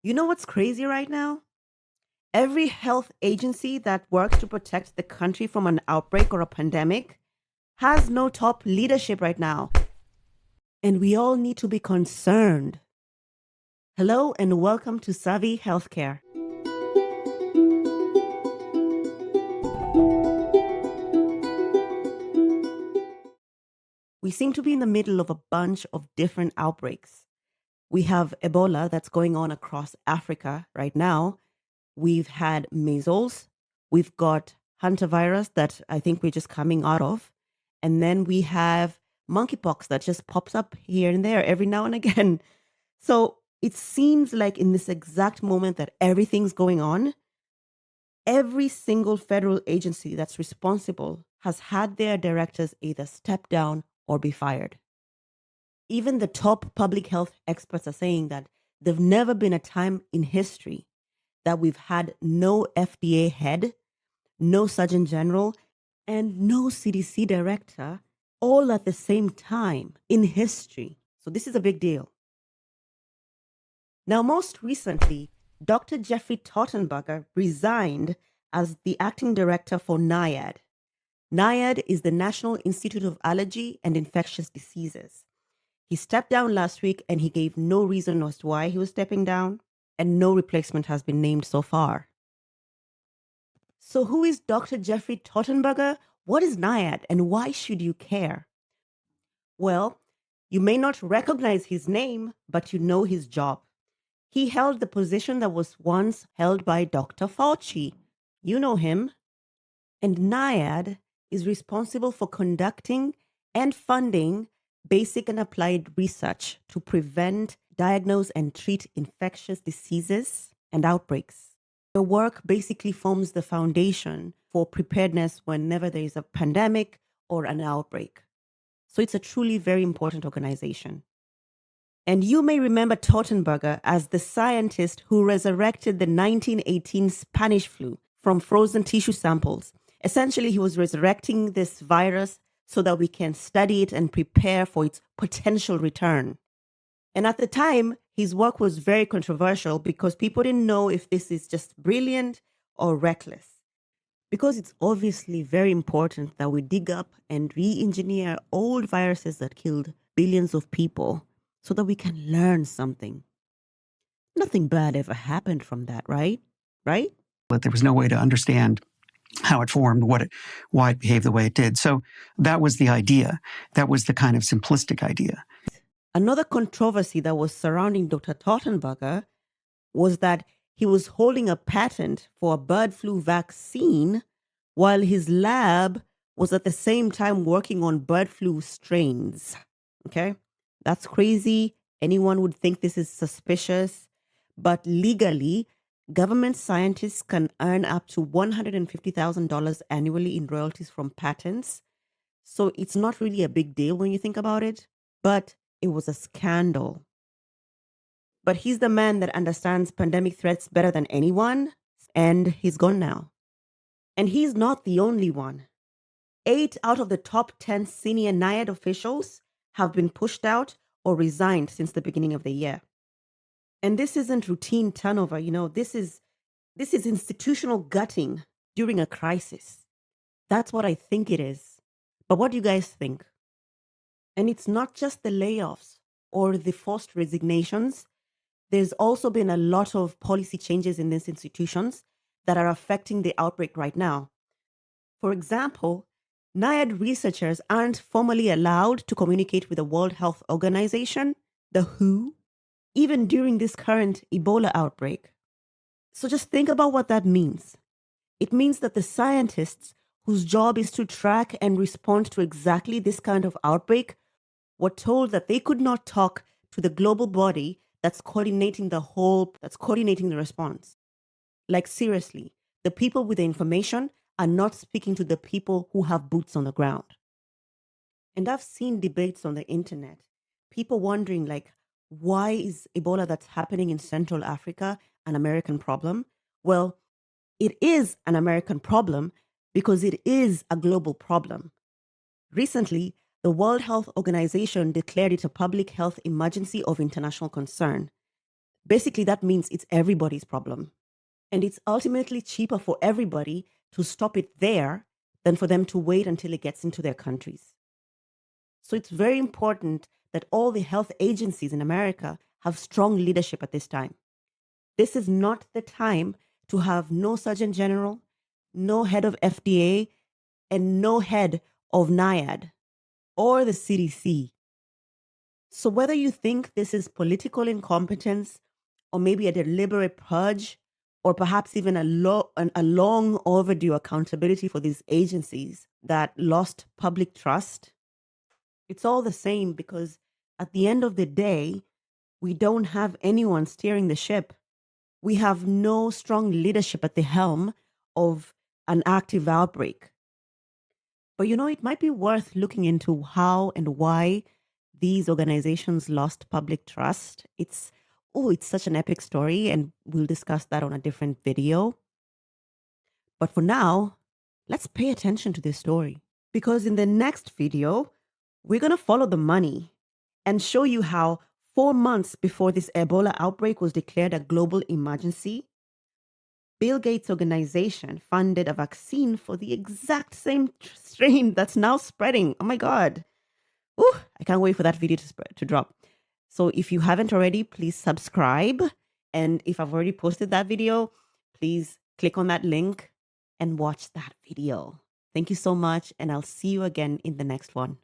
You know what's crazy right now? Every health agency that works to protect the country from an outbreak or a pandemic has no top leadership right now. And we all need to be concerned. Hello and welcome to Savvy Healthcare. We seem to be in the middle of a bunch of different outbreaks. We have Ebola that's going on across Africa right now. We've had measles. We've got hantavirus that I think we're just coming out of. And then we have monkeypox that just pops up here and there every now and again. So it seems like in this exact moment that everything's going on, every single federal agency that's responsible has had their directors either step down or be fired. Even the top public health experts are saying that there've never been a time in history that we've had no FDA head, no Surgeon General, and no CDC director all at the same time in history. So this is a big deal. Now, most recently, Dr. Jeffrey Taubenberger resigned as the acting director for NIAID. NIAID is the National Institute of Allergy and Infectious Diseases. He stepped down last week and he gave no reason as to why he was stepping down, and no replacement has been named so far. So, who is Dr. Jeffrey Taubenberger? What is NIAID and why should you care? Well, you may not recognize his name, but you know his job. He held the position that was once held by Dr. Fauci. You know him. And NIAID is responsible for conducting and funding basic and applied research to prevent, diagnose, and treat infectious diseases and outbreaks. The work basically forms the foundation for preparedness whenever there is a pandemic or an outbreak. So it's a truly very important organization. And you may remember Taubenberger as the scientist who resurrected the 1918 Spanish flu from frozen tissue samples. Essentially, he was resurrecting this virus so that we can study it and prepare for its potential return. And at the time, his work was very controversial because people didn't know if this is just brilliant or reckless. Because it's obviously very important that we dig up and re-engineer old viruses that killed billions of people so that we can learn something. Nothing bad ever happened from that, right? Right? But there was no way to understand how it formed, why it behaved the way it did. So that was the idea. That was the kind of simplistic idea. Another controversy that was surrounding Dr. Taubenberger was that he was holding a patent for a bird flu vaccine while his lab was at the same time working on bird flu strains. Okay? That's crazy. Anyone would think this is suspicious. But legally, government scientists can earn up to $150,000 annually in royalties from patents. So it's not really a big deal when you think about it, but it was a scandal. But he's the man that understands pandemic threats better than anyone, and he's gone now. And he's not the only one. 8 out of the top 10 senior NIAID officials have been pushed out or resigned since the beginning of the year. And this isn't routine turnover, this is institutional gutting during a crisis. That's what I think it is. But what do you guys think? And it's not just the layoffs or the forced resignations. There's also been a lot of policy changes in these institutions that are affecting the outbreak right now. For example, NIAID researchers aren't formally allowed to communicate with the World Health Organization, the WHO, even during this current Ebola outbreak. So just think about what that means. It means that the scientists whose job is to track and respond to exactly this kind of outbreak were told that they could not talk to the global body that's coordinating the response. Like seriously, the people with the information are not speaking to the people who have boots on the ground. And I've seen debates on the internet, people wondering why is Ebola that's happening in Central Africa an American problem? Well, it is an American problem because it is a global problem. Recently, the World Health Organization declared it a public health emergency of international concern. Basically, that means it's everybody's problem. And it's ultimately cheaper for everybody to stop it there than for them to wait until it gets into their countries. So it's very important that all the health agencies in America have strong leadership at this time. This is not the time to have no Surgeon General, no head of FDA, and no head of NIAID or the CDC. So whether you think this is political incompetence or maybe a deliberate purge or perhaps even a long overdue accountability for these agencies that lost public trust, it's all the same because at the end of the day, we don't have anyone steering the ship. We have no strong leadership at the helm of an active outbreak. But it might be worth looking into how and why these organizations lost public trust. It's such an epic story, and we'll discuss that on a different video. But for now, let's pay attention to this story because in the next video, we're going to follow the money and show you how 4 months before this Ebola outbreak was declared a global emergency, Bill Gates' organization funded a vaccine for the exact same strain that's now spreading. Oh my God. Ooh, I can't wait for that video to drop. So if you haven't already, please subscribe. And if I've already posted that video, please click on that link and watch that video. Thank you so much. And I'll see you again in the next one.